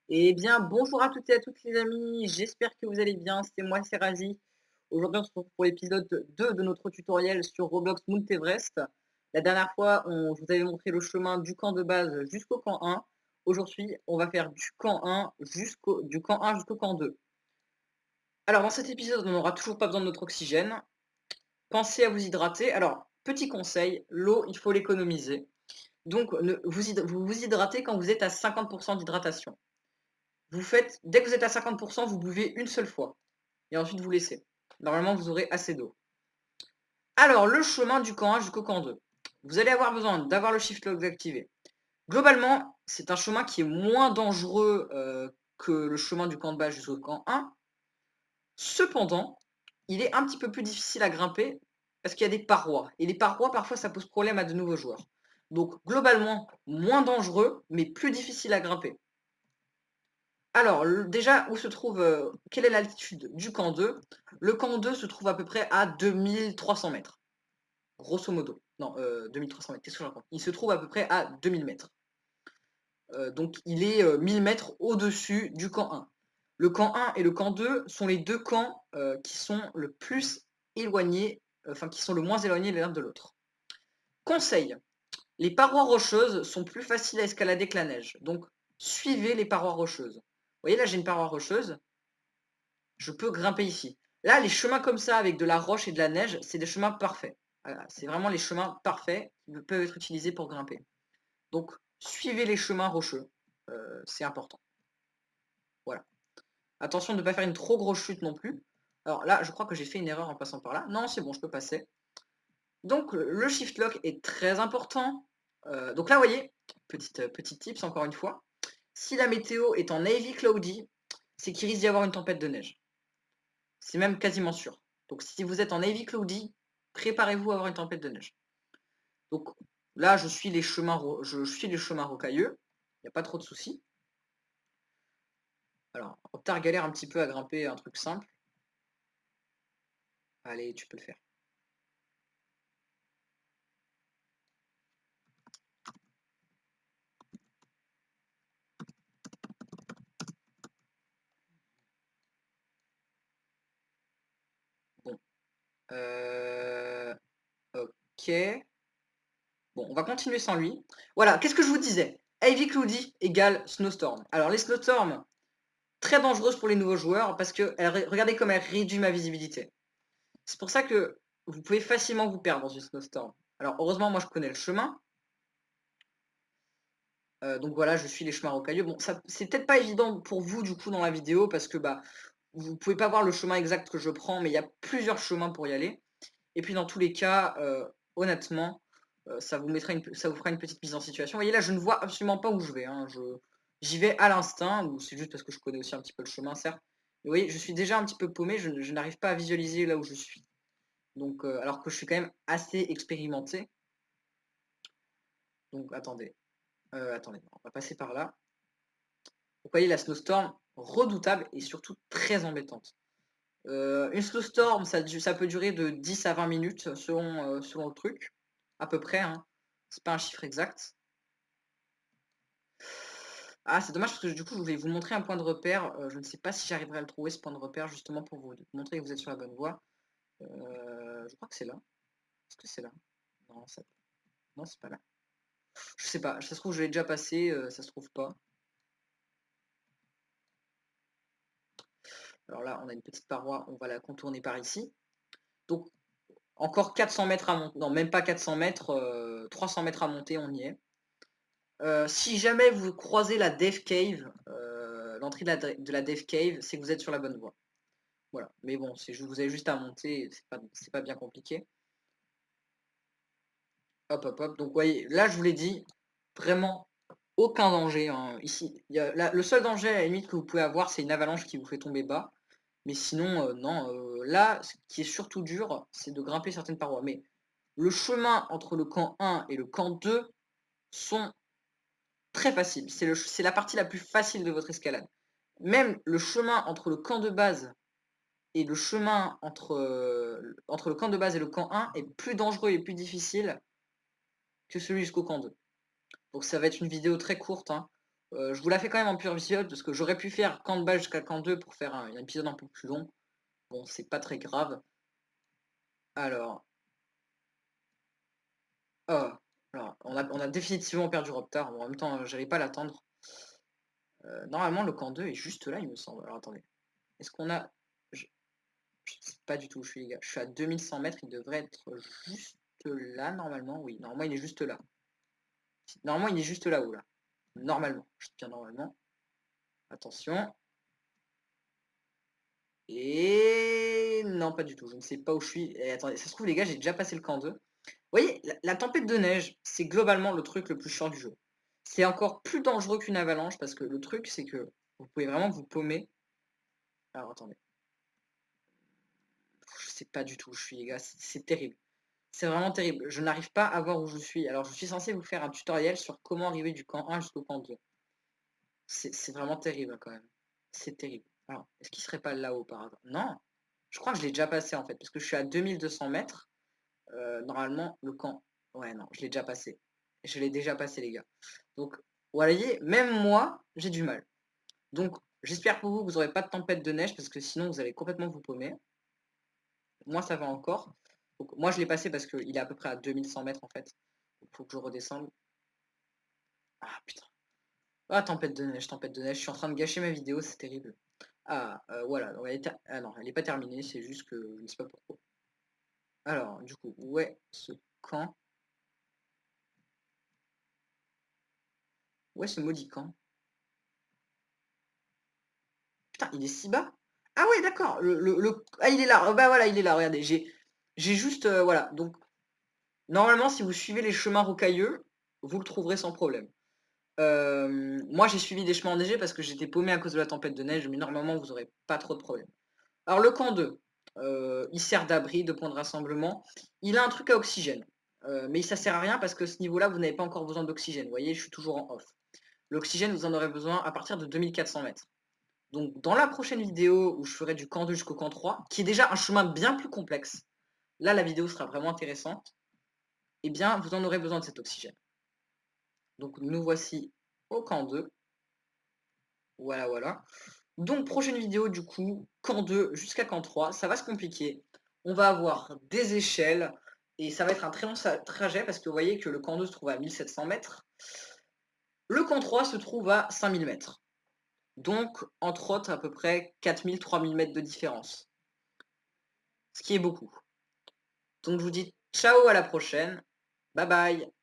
Eh bien, bonjour à toutes et à tous les amis, j'espère que vous allez bien, c'est moi, c'est Razi. Aujourd'hui, on se retrouve pour l'épisode 2 de notre tutoriel sur Roblox Mount Everest. La dernière fois, je vous avais montré le chemin du camp de base jusqu'au camp 1. Aujourd'hui, on va faire du camp 1 jusqu'au camp 2. Alors, dans cet épisode, on n'aura toujours pas besoin de notre oxygène. Pensez à vous hydrater. Alors, petit conseil, l'eau, il faut l'économiser. Donc, vous vous hydratez quand vous êtes à 50% d'hydratation. Dès que vous êtes à 50%, vous buvez une seule fois. Et ensuite, vous laissez. Normalement, vous aurez assez d'eau. Alors, le chemin du camp 1 jusqu'au camp 2. Vous allez avoir besoin d'avoir le shift lock activé. Globalement, c'est un chemin qui est moins dangereux que le chemin du camp de base jusqu'au camp 1. Cependant, il est un petit peu plus difficile à grimper parce qu'il y a des parois. Et les parois, parfois, ça pose problème à de nouveaux joueurs. Donc, globalement, moins dangereux, mais plus difficile à grimper. Alors, déjà, quelle est l'altitude du camp 2? Le camp 2 se trouve à peu près à 2300 mètres, grosso modo. Non, 2300 mètres, qu'est-ce que je raconte? Il se trouve à peu près à 2000 mètres. Donc, il est 1000 mètres au-dessus du camp 1. Le camp 1 et le camp 2 sont les deux camps qui sont le plus éloignés, enfin, qui sont le moins éloignés l'un de l'autre. Conseil, les parois rocheuses sont plus faciles à escalader que la neige. Donc, suivez les parois rocheuses. Vous voyez, là, j'ai une paroi rocheuse. Je peux grimper ici. Là, les chemins comme ça, avec de la roche et de la neige, c'est des chemins parfaits. Voilà, c'est vraiment les chemins parfaits qui peuvent être utilisés pour grimper. Donc, suivez les chemins rocheux. C'est important. Voilà. Attention de ne pas faire une trop grosse chute non plus. Alors là, je crois que j'ai fait une erreur en passant par là. Non, c'est bon, je peux passer. Donc, le shift lock est très important. Donc là, vous voyez, petit tips encore une fois. Si la météo est en heavy cloudy, c'est qu'il risque d'y avoir une tempête de neige. C'est même quasiment sûr. Donc si vous êtes en heavy cloudy, préparez-vous à avoir une tempête de neige. Donc là, je suis les chemins rocailleux. Il n'y a pas trop de soucis. Alors, Octar galère un petit peu à grimper un truc simple. Allez, tu peux le faire. Bon. Ok. Bon, on va continuer sans lui. Voilà, qu'est-ce que je vous disais? Heavy cloudy égale snowstorm. Alors les snowstorms, très dangereuses pour les nouveaux joueurs parce que regardez comme elle réduit ma visibilité. C'est pour ça que vous pouvez facilement vous perdre dans une snowstorm. Alors heureusement, moi je connais le chemin. Donc voilà, je suis les chemins rocailleux. Bon, ça c'est peut-être pas évident pour vous du coup dans la vidéo parce que bah vous pouvez pas voir le chemin exact que je prends, mais il y a plusieurs chemins pour y aller. Et puis dans tous les cas, honnêtement, ça vous fera une petite mise en situation. Vous voyez là, je ne vois absolument pas où je vais, hein. J'y vais à l'instinct, ou c'est juste parce que je connais aussi un petit peu le chemin, certes. Mais vous voyez, je suis déjà un petit peu paumé, je n'arrive pas à visualiser là où je suis. Donc, alors que je suis quand même assez expérimenté. Donc attendez, on va passer par là. Vous voyez la snowstorm, redoutable et surtout très embêtante. Une snowstorm, ça peut durer de 10 à 20 minutes selon le truc, à peu près, hein. C'est pas un chiffre exact. Ah, c'est dommage parce que du coup, je voulais vous montrer un point de repère. Je ne sais pas si j'arriverai à le trouver, ce point de repère, justement pour vous montrer que vous êtes sur la bonne voie. Je crois que c'est là. Est-ce que c'est là? Non, non, c'est pas là. Je sais pas, ça se trouve, je l'ai déjà passé, ça se trouve pas. Alors là, on a une petite paroi, on va la contourner par ici. Donc, encore 400 mètres à monter. Non, même pas 400 mètres, 300 mètres à monter, on y est. Si jamais vous croisez la Death Cave, l'entrée de la Death Cave, c'est que vous êtes sur la bonne voie. Voilà. Mais bon, vous avez juste à monter, c'est pas bien compliqué. Hop, hop, hop. Donc, voyez, là, je vous l'ai dit, vraiment aucun danger, hein. Ici, le seul danger à la limite que vous pouvez avoir, c'est une avalanche qui vous fait tomber bas. Mais sinon, non. Là, ce qui est surtout dur, c'est de grimper certaines parois. Mais le chemin entre le camp 1 et le camp 2 sont très faciles. C'est la partie la plus facile de votre escalade. Même le chemin entre le camp de base et le chemin entre le camp de base et le camp 1 est plus dangereux et plus difficile que celui jusqu'au camp 2. Donc ça va être une vidéo très courte, hein. Je vous la fais quand même en pur visuel parce que j'aurais pu faire camp de base jusqu'à camp 2 pour faire un épisode un peu plus long. Bon, c'est pas très grave. Alors, oh, alors on a définitivement perdu Reptar. Bon, en même temps, j'allais pas l'attendre. Normalement, le camp 2 est juste là, il me semble. Alors, attendez. Est-ce qu'on a... Je sais pas du tout où je suis, les gars. Je suis à 2100 mètres, il devrait être juste là, normalement. Oui, normalement, il est juste là. Normalement, il est juste là-haut, là. Normalement. Je dis bien normalement. Attention. Et non, pas du tout. Je ne sais pas où je suis. Et attendez, ça se trouve, les gars, j'ai déjà passé le camp 2. Vous voyez, la tempête de neige, c'est globalement le truc le plus chiant du jeu. C'est encore plus dangereux qu'une avalanche parce que le truc, c'est que vous pouvez vraiment vous paumer. Alors, attendez. Je sais pas du tout où je suis, les gars. C'est terrible. C'est vraiment terrible. Je n'arrive pas à voir où je suis. Alors, je suis censé vous faire un tutoriel sur comment arriver du camp 1 jusqu'au camp 2. C'est vraiment terrible, quand même. C'est terrible. Alors, est-ce qu'il serait pas là-haut par hasard? Non. Je crois que je l'ai déjà passé, en fait, parce que je suis à 2200 mètres. Normalement, le camp... Ouais, non, je l'ai déjà passé. Je l'ai déjà passé, les gars. Donc, vous voyez, même moi, j'ai du mal. Donc, j'espère pour vous que vous n'aurez pas de tempête de neige, parce que sinon, vous allez complètement vous paumer. Moi, ça va encore. Donc, moi, je l'ai passé parce qu'il est à peu près à 2100 mètres, en fait. Il faut que je redescende. Ah, putain. Ah, tempête de neige, tempête de neige. Je suis en train de gâcher ma vidéo, c'est terrible. Ah, voilà. Donc, ah non, elle n'est pas terminée, c'est juste que je ne sais pas pourquoi. Alors, du coup, où est ce camp? Où est ce maudit camp? Putain, il est si bas? Ah ouais, d'accord. Ah, il est là. Bah voilà, il est là. Regardez, j'ai juste... voilà. Donc, normalement, si vous suivez les chemins rocailleux, vous le trouverez sans problème. Moi, j'ai suivi des chemins enneigés parce que j'étais paumé à cause de la tempête de neige, mais normalement, vous n'aurez pas trop de problèmes. Alors, le camp 2, il sert d'abri, de point de rassemblement. Il a un truc à oxygène, mais ça sert à rien parce que ce niveau-là, vous n'avez pas encore besoin d'oxygène. Vous voyez, je suis toujours en off. L'oxygène, vous en aurez besoin à partir de 2400 mètres. Donc, dans la prochaine vidéo où je ferai du camp 2 jusqu'au camp 3, qui est déjà un chemin bien plus complexe, là, la vidéo sera vraiment intéressante, eh bien, vous en aurez besoin de cet oxygène. Donc, nous voici au camp 2. Voilà, voilà. Donc, prochaine vidéo, du coup, camp 2 jusqu'à camp 3, ça va se compliquer. On va avoir des échelles et ça va être un très long trajet parce que vous voyez que le camp 2 se trouve à 1700 mètres. Le camp 3 se trouve à 5000 mètres. Donc, entre autres, à peu près 4000-3000 mètres de différence. Ce qui est beaucoup. Donc, je vous dis ciao, à la prochaine. Bye bye.